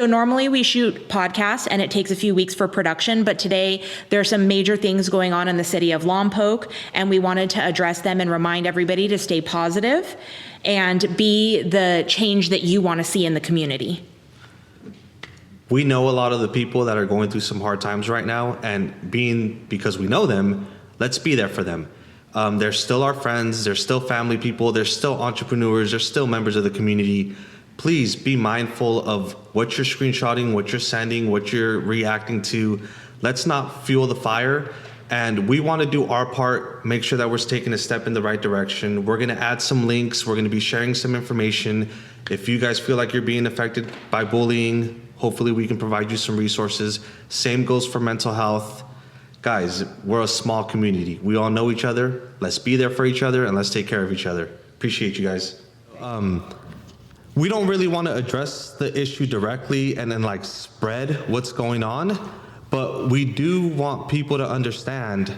So normally we shoot podcasts and it takes a few weeks for production, but today there are some major things going on in the city of Lompoc, and we wanted to address them and remind everybody to stay positive and be the change that you want to see in the community. We know a lot of the people that are going through some hard times right now, and because we know them, let's be there for them. They're still our friends, they're still family people, they're still entrepreneurs, they're still members of the community. Please be mindful of what you're screenshotting, what you're sending, what you're reacting to. Let's not fuel the fire. And we want to do our part, make sure that we're taking a step in the right direction. We're going to add some links. We're going to be sharing some information. If you guys feel like you're being affected by bullying, hopefully we can provide you some resources. Same goes for mental health. Guys, we're a small community. We all know each other. Let's be there for each other and let's take care of each other. Appreciate you guys. We don't really want to address the issue directly and then like spread what's going on, but we do want people to understand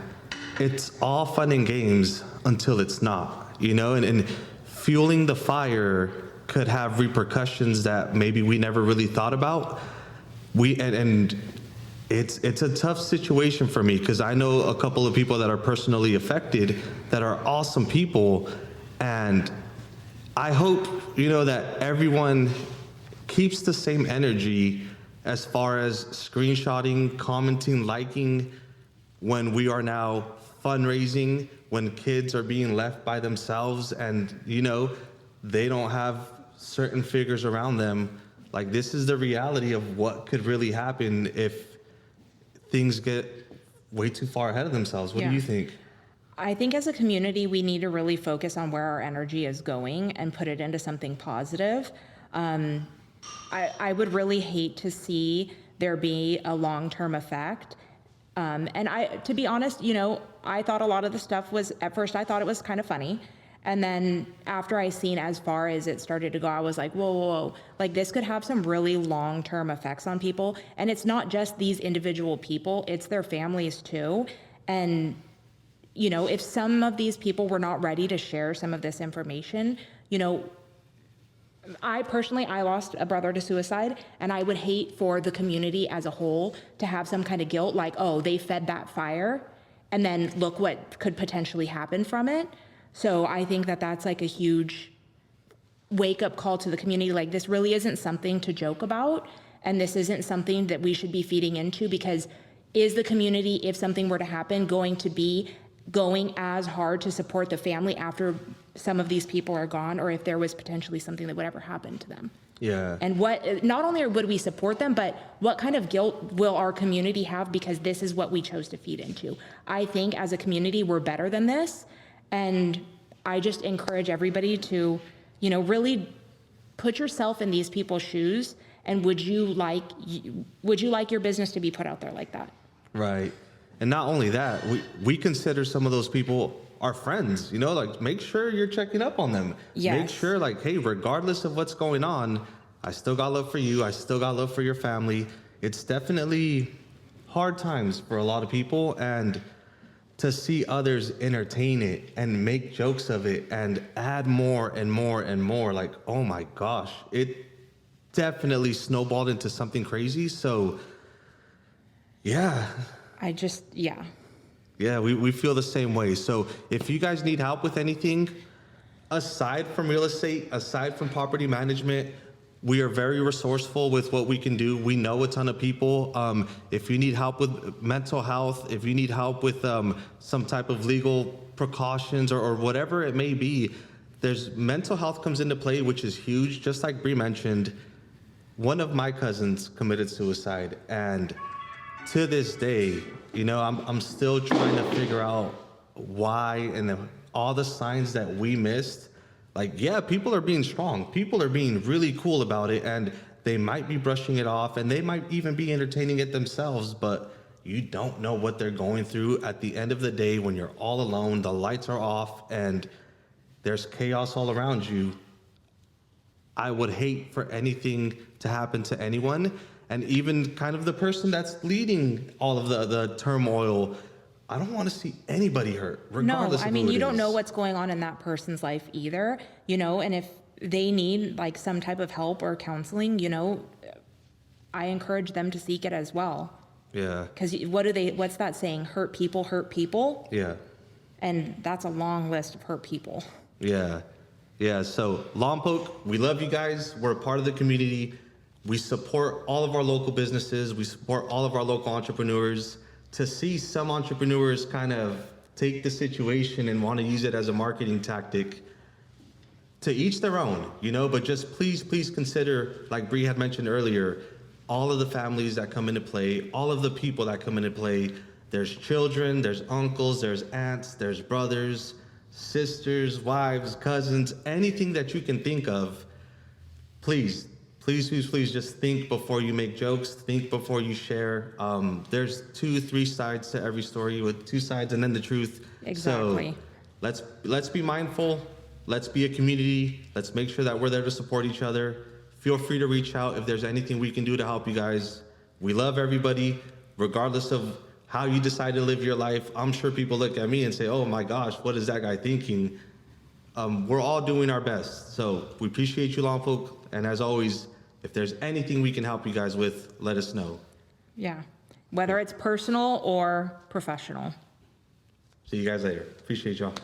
it's all fun and games until it's not, and fueling the fire could have repercussions that maybe we never really thought about. It's a tough situation for me because I know a couple of people that are personally affected that are awesome people, and I hope, that everyone keeps the same energy as far as screenshotting, commenting, liking when we are now fundraising, when kids are being left by themselves and, they don't have certain figures around them. Like, this is the reality of what could really happen if things get way too far ahead of themselves. What do you think? I think as a community, we need to really focus on where our energy is going and put it into something positive. I would really hate to see there be a long-term effect. To be honest, I thought a lot of the stuff at first I thought it was kind of funny. And then after I seen as far as it started to go, I was like, whoa, like this could have some really long-term effects on people. And it's not just these individual people, it's their families too. And if some of these people were not ready to share some of this information, I lost a brother to suicide, and I would hate for the community as a whole to have some kind of guilt, like, oh, they fed that fire, and then look what could potentially happen from it. So I think that that's like a huge wake-up call to the community. Like, this really isn't something to joke about, and this isn't something that we should be feeding into, because is the community, if something were to happen, going to be going as hard to support the family after some of these people are gone, or if there was potentially something that would ever happen to them? Yeah. And not only would we support them, but what kind of guilt will our community have because this is what we chose to feed into? I think as a community, we're better than this. And I just encourage everybody to, really put yourself in these people's shoes. And would you like your business to be put out there like that? Right. And not only that, we consider some of those people our friends, like make sure you're checking up on them. Yes. Make sure like, hey, regardless of what's going on, I still got love for you. I still got love for your family. It's definitely hard times for a lot of people, and to see others entertain it and make jokes of it and add more and more and more, like, oh my gosh, it definitely snowballed into something crazy. So yeah. Yeah, we feel the same way. So if you guys need help with anything, aside from real estate, aside from property management, we are very resourceful with what we can do. We know a ton of people. If you need help with mental health, if you need help with some type of legal precautions or whatever it may be, there's mental health comes into play, which is huge. Just like Bree mentioned, one of my cousins committed suicide, and to this day, I'm still trying to figure out why and all the signs that we missed. Like, yeah, people are being strong. People are being really cool about it, and they might be brushing it off, and they might even be entertaining it themselves, but you don't know what they're going through at the end of the day when you're all alone, the lights are off, and there's chaos all around you. I would hate for anything to happen to anyone. And even kind of the person that's leading all of the turmoil, I don't want to see anybody hurt, regardless of who it is. You don't know what's going on in that person's life either, and if they need like some type of help or counseling, I encourage them to seek it as well. Yeah. Because what's that saying? Hurt people. Yeah. And that's a long list of hurt people. Yeah. Yeah. So Lompoc, we love you guys. We're a part of the community. We support all of our local businesses. We support all of our local entrepreneurs. To see some entrepreneurs kind of take the situation and want to use it as a marketing tactic, to each their own, but just please consider, like Bree had mentioned earlier, all of the families that come into play, all of the people that come into play. There's children, there's uncles, there's aunts, there's brothers, sisters, wives, cousins, anything that you can think of. Please just think before you make jokes, think before you share. There's 2-3 sides to every story, with 2 sides and then the truth. Exactly. So let's be mindful. Let's be a community. Let's make sure that we're there to support each other. Feel free to reach out if there's anything we can do to help you guys. We love everybody, regardless of how you decide to live your life. I'm sure people look at me and say, oh my gosh, what is that guy thinking? We're all doing our best. So we appreciate you, Lompoc. And as always, if there's anything we can help you guys with, let us know. Yeah. Whether it's personal or professional. See you guys later. Appreciate y'all.